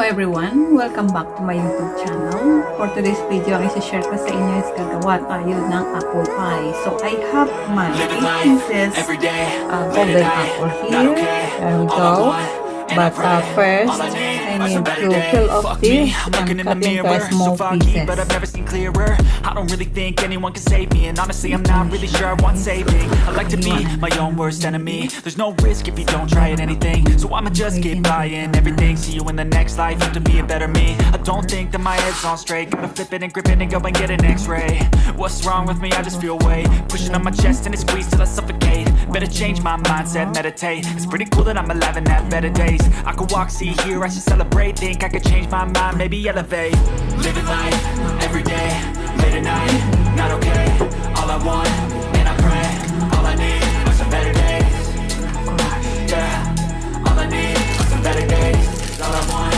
everyone! Welcome back to my YouTube channel. For today's video, ang isi-share ko sa inyo is gagawa tayo ng apple pie. So, I have my 8 pieces golden apple here. There we go. But first, I need to peel off this and cut into small pieces. But I've never seen clearer. I don't really think anyone can save me, and honestly I'm not really sure I want saving. I like to be my own worst enemy. There's no risk if you don't try at anything, so I'ma just keep buying everything. See you in the next life, have to be a better me. I don't think that my head's on straight. Gotta flip it and grip it and go and get an x-ray. What's wrong with me? I just feel weight pushing on my chest and it squeezes till I suffocate. Better change my mindset, meditate. It's pretty cool that I'm alive and have better days. I could walk, see, hear, I should celebrate. Think I could change my mind, maybe elevate. Living life, every day, late at night, not okay. All I want, and I pray, all I need are some better days. Yeah, all I need are some better days. All I want,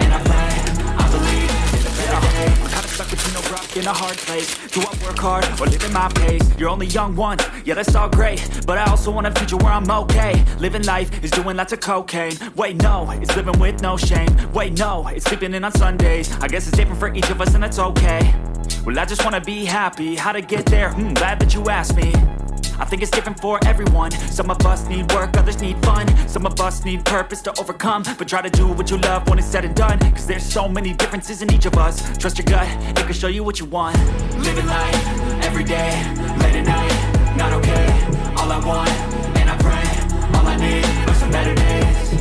and I pray, I believe in the better days. I'm kinda stuck between a rock and a hard place. Do I work hard or live at my pace? You're only young once, yeah that's all great, but I also want a future where I'm okay. Living life is doing lots of cocaine. Wait no, it's living with no shame. Wait no, it's sleeping in on Sundays. I guess it's different for each of us and that's okay. Well I just wanna be happy, how to get there? Glad that you asked me. I think it's different for everyone. Some of us need work, others need fun. Some of us need purpose to overcome. But try to do what you love when it's said and done, cause there's so many differences in each of us. Trust your gut, it can show you what you want. Living life, every day, late at night, not okay. All I want, and I pray, all I need are some better days.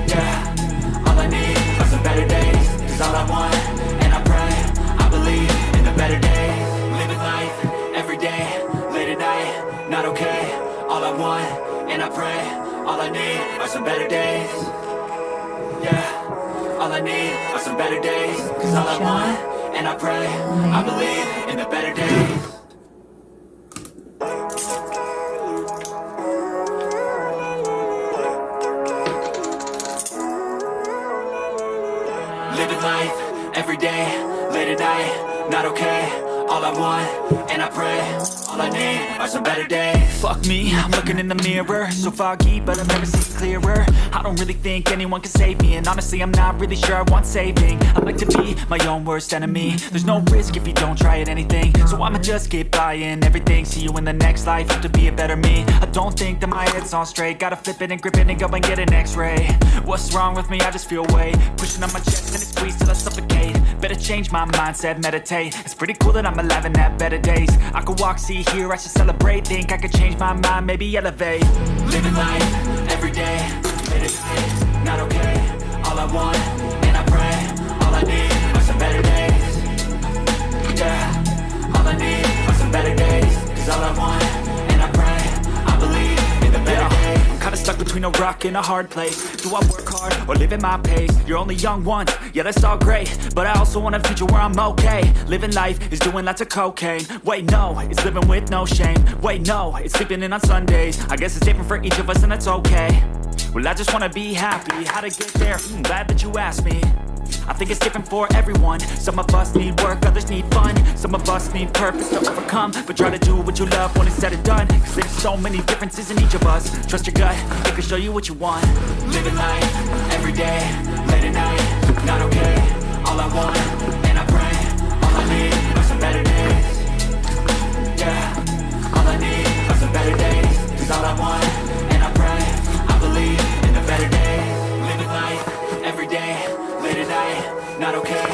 Yeah, all I need are some better days. Cause all I want, and I pray, I believe in the better days. Living life, every day, late at night, not okay. All I want, and I pray, all I need are some better days. Yeah, all I need are some better days. Cause all I want, and I pray, I believe in the better days. Living life, every day, late at night, not okay. All I want, and I pray, all I need are some better days. Fuck me, I'm looking in the mirror, so foggy, but I've never seen clearer. I don't really think anyone can save me, and honestly I'm not really sure I want saving. I like to be my own worst enemy. There's no risk if you don't try at anything, so I'ma just keep buying everything. See you in the next life, have to be a better me. I don't think that my head's on straight. Gotta flip it and grip it and go and get an x-ray. What's wrong with me? I just feel weight pushing on my chest and it squeezes till I suffocate. Better change my mindset, meditate. It's pretty cool that I'm alive and have better days. I could walk, see, hear, I should celebrate. Think I could change my mind, maybe elevate. Living life, every day, late at night, not okay. All I want, and I pray, all I need are some better days. Yeah, all I need are some better days. Cause all I want, and I pray, I believe in the better days. I'm kinda stuck between a rock and a hard place. Do I work hard or live at my pace? You're only young once, yeah that's all great, but I also want a future where I'm okay. Living life is doing lots of cocaine. Wait no, it's living with no shame. Wait no, it's sleeping in on Sundays. I guess it's different for each of us and that's okay. Well I just wanna be happy, how to get there? Glad that you asked me. I think it's different for everyone. Some of us need work, others need fun. Some of us need purpose to overcome. But try to do what you love when it's said and done, cause there's so many differences in each of us. Trust your gut, it can show you what you want. Living life, every day, late at night, not okay. All I want, and I pray, all I need are some better days. Yeah, all I need are some better days. Cause all I want, and I pray, I believe in the better days. Living life, every day, late at night, not okay.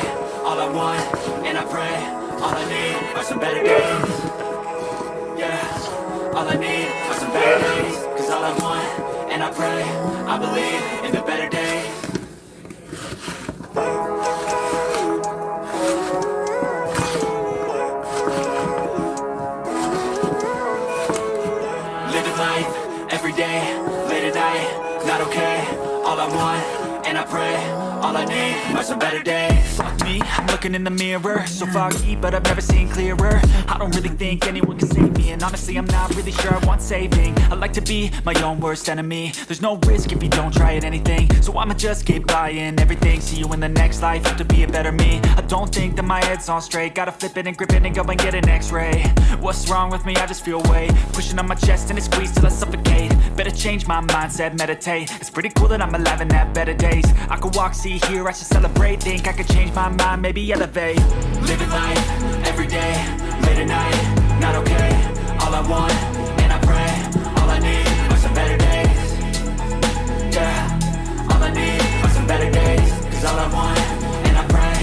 All I want, and I pray, all I need are some better days. Yeah, all I need are some better days. Cause all I want, and I pray, I believe in the better days. Living life, every day, late at night, not okay. All I want, and I pray, all I need are some better days. Fuck me, I'm looking in the mirror, so foggy, but I've never seen clearer. I don't really think anyone can save me, and honestly I'm not really sure I want saving. I like to be my own worst enemy. There's no risk if you don't try at anything, so I'ma just keep buying everything. See you in the next life, have to be a better me. I don't think that my head's on straight. Gotta flip it and grip it and go and get an x-ray. What's wrong with me? I just feel weight pushing on my chest and it squeezes till I suffocate. Better change my mindset, meditate. It's pretty cool that I'm alive and have better days. I could walk, see, here, I should celebrate. Think I could change my mind, maybe elevate. Living life, everyday, late at night, not okay. All I want, and I pray, all I need are some better days. Yeah, all I need are some better days. Cause all I want, and I pray,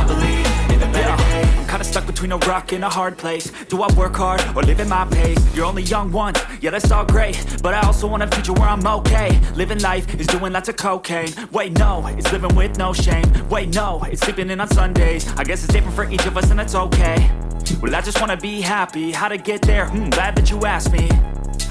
I believe in the better days. I'm kinda stuck between a rock and a hard place. Do I work hard or live at my pace? You're only young once, yeah that's all great, but I also want a future where I'm okay. Living life is doing lots of cocaine. Wait no, it's living with no shame. Wait no, it's sleeping in on Sundays. I guess it's different for each of us and that's okay. Well I just wanna be happy, how to get there? Glad that you asked me.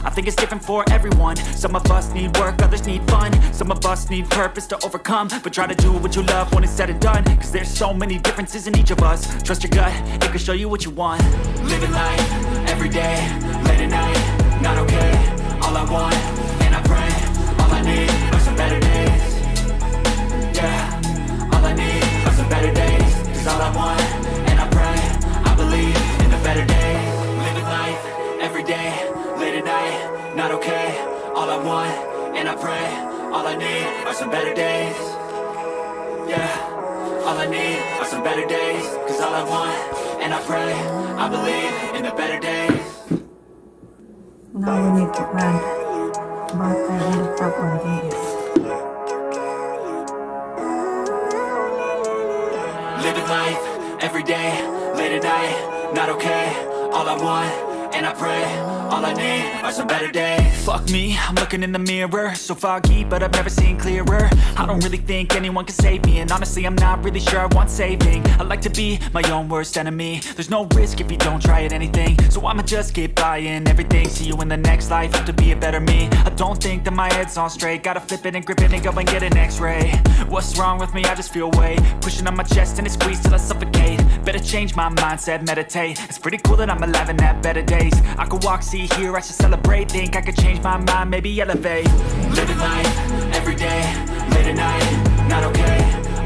I think it's different for everyone. Some of us need work, others need fun. Some of us need purpose to overcome. But try to do what you love when it's said and done. Cause there's so many differences in each of us. Trust your gut, it can show you what you want. Living life, everyday, late at night, not okay. All I want, and I pray, all I need are some better days. Yeah, all I need are some better days. Cause all I want, and I pray, I believe in the better days. Living life, everyday, late at night, not okay. All I want, and I pray, all I need are some better days. Yeah, all I need are some better days. Cause all I want, and I pray, I believe in the better days. Now we need to add butter on the top of this. Living life, everyday, late at night, not okay. All I want, and I pray, all I need are some better days. Fuck me, I'm looking in the mirror, so foggy, but I've never seen clearer. I don't really think anyone can save me, and honestly I'm not really sure I want saving. I like to be my own worst enemy. There's no risk if you don't try at anything, so I'ma just keep buying everything. See you in the next life, hope to be a better me. I don't think that my head's on straight, gotta flip it and grip it and go and get an x-ray. What's wrong with me? I just feel weight pushing on my chest and it squeezes till I suffocate. Better change my mindset, meditate. It's pretty cool that I'm alive and have better days. I could walk, see, hear, I should celebrate. Think I could change my mind, maybe elevate. Living life, everyday, late at night, not okay.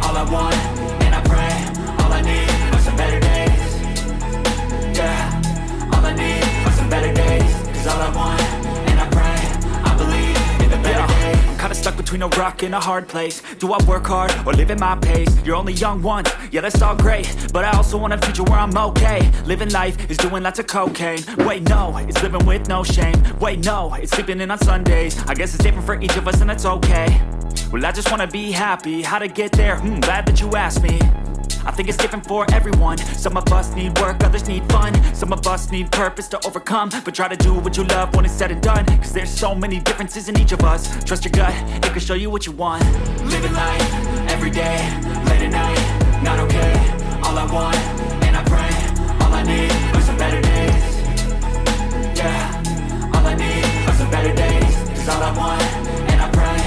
All I want, and I pray, all I need are some better days. Yeah, all I need are some better days. Cause all I want, and I pray, I believe in the better days. I'm kinda stuck between a rock and a hard place. Do I work hard or live at my pace? You're only young once, yeah that's all great, but I also want a future where I'm okay. Living life is doing lots of cocaine. Wait no, it's living with no shame. Wait no, it's sleeping in on Sundays. I guess it's different for each of us and that's okay. Well I just wanna be happy, how to get there? Glad that you asked me. I think it's different for everyone. Some of us need work, others need fun. Some of us need purpose to overcome. But try to do what you love when it's said and done. Cause there's so many differences in each of us. Trust your gut, it can show you what you want. Living life, everyday, late at night, not okay. All I want, and I pray, all I need are some better days. Yeah, all I need are some better days. Cause all I want, and I pray,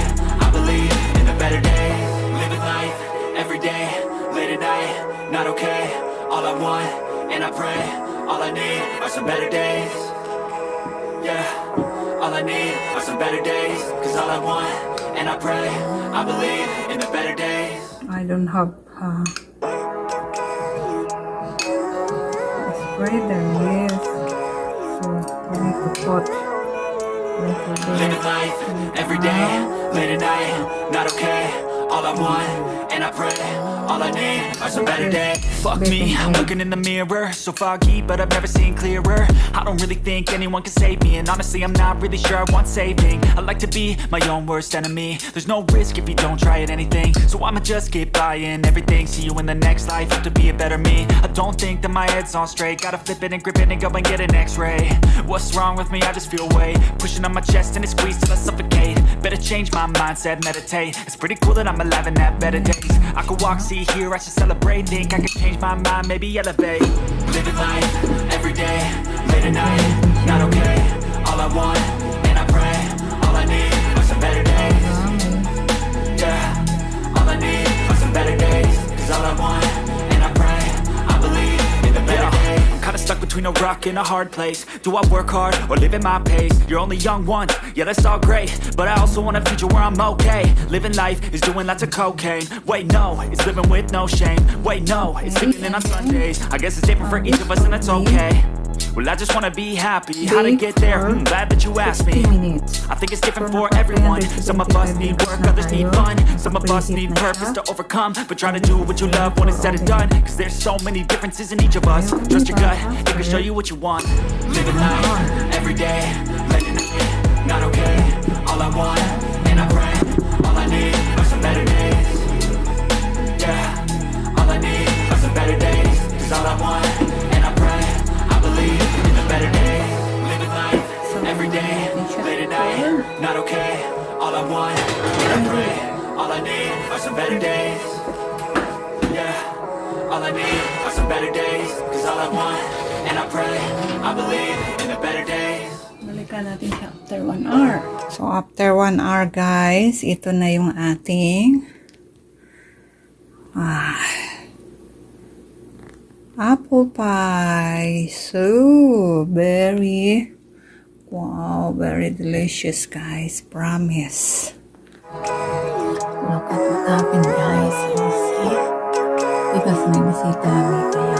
I believe in the better days. Living life, everyday, late at night, not okay. All I want, and I pray, all I need are some better days. Yeah, all I need are some better days. Cause all I want, and I pray, I believe in the better days. I don't have spreader, yes. So we need to put little bit. Living life, everyday, late at night, not okay. All I want, and I pray, all I need are some better days. Fuck me, I'm looking in the mirror, so foggy, but I've never seen clearer. I don't really think anyone can save me, and honestly I'm not really sure I want saving. I like to be my own worst enemy. There's no risk if you don't try at anything, so I'ma just keep buying everything. See you in the next life, hope to be a better me. I don't think that my head's on straight, gotta flip it and grip it and go and get an x-ray. What's wrong with me? I just feel weight pushing on my chest and it squeezes till I suffocate. Better change my mindset, meditate. It's pretty cool that I'm alive and have better days. I could walk, see, hear, I should celebrate. Think I could change my mind, maybe elevate. Living life, everyday, late at night, not okay. All I want, and I pray, all I need are some better days. Yeah, all I need are some better days. Cause all I want, and I pray, I believe in the better days. I'm kinda stuck between a rock and a hard place. Do I work hard or live at my pace? You're only young once, yeah that's all great, but I also want a future where I'm okay. Living life is doing lots of cocaine. Wait no, it's living with no shame. Wait no, it's sleeping in on Sundays. I guess it's different for each of us and that's okay. Well, I just wanna be happy. How to get there? Glad that you asked me. 50 minutes. I think it's different for everyone. Some of us need work, others need fun. Some of us need purpose to overcome. But try to do what you love when it's said and done. Cause there's so many differences in each of us. Trust your gut, it can show you what you want. Living life, every day, late at night, not okay. All I want, and I pray, all I need are some better days. Yeah, all I need are some better days. Cause all I want, and I pray, I believe in the better days. Living life, every day, late at night, not okay. All I want, and I pray, all I need are some better days. Yeah, all I need are some better days. Cause all I want, and I pray, I believe in the better days. Balikan natin siya after 1 hour. So, after 1 hour, guys, ito na yung ating apple pie. So, very, wow, very delicious, guys. Promise. Look at what happened, guys. You see? Because may bisita kami, kaya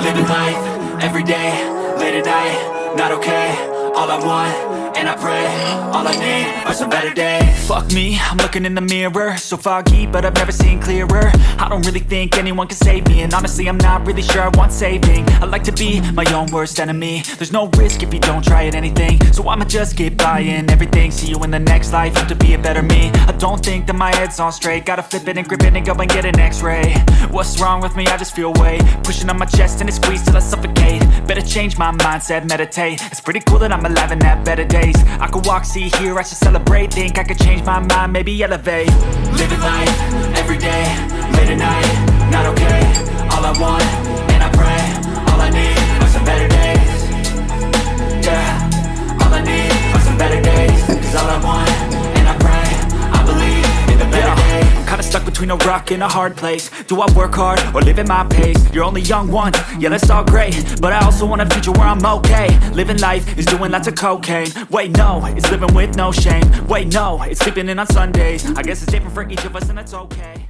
Living life, every day, late at night, not okay. All I want, and I pray, all I need are some better days. Fuck me, I'm looking in the mirror, so foggy, but I've never seen clearer. I don't really think anyone can save me, and honestly I'm not really sure I want saving. I like to be my own worst enemy. There's no risk if you don't try at anything, so I'ma just keep buying everything. See you in the next life, have to be a better me. I don't think that my head's on straight, gotta flip it and grip it and go and get an x-ray. What's wrong with me? I just feel weight pushing on my chest and it squeezes till I suffocate. Better change my mindset, meditate. It's pretty cool that I'm alive and have better days. I could walk, see, hear, I should celebrate. Think I could change my mind, maybe elevate. Living life, every day, late at night, not okay. All I want, and I pray, all I need are some better days. Yeah, all I need are some better days. Cause all I want, and I pray, I believe in the better days. I'm kinda stuck between a rock and a hard place. Do I work hard or live at my pace? You're only young once, yeah, that's all great, but I also want a future where I'm okay. Living life is doing lots of cocaine. Wait, no, it's living with no shame. Wait, no, it's sleeping in on Sundays. I guess it's different for each of us and that's okay.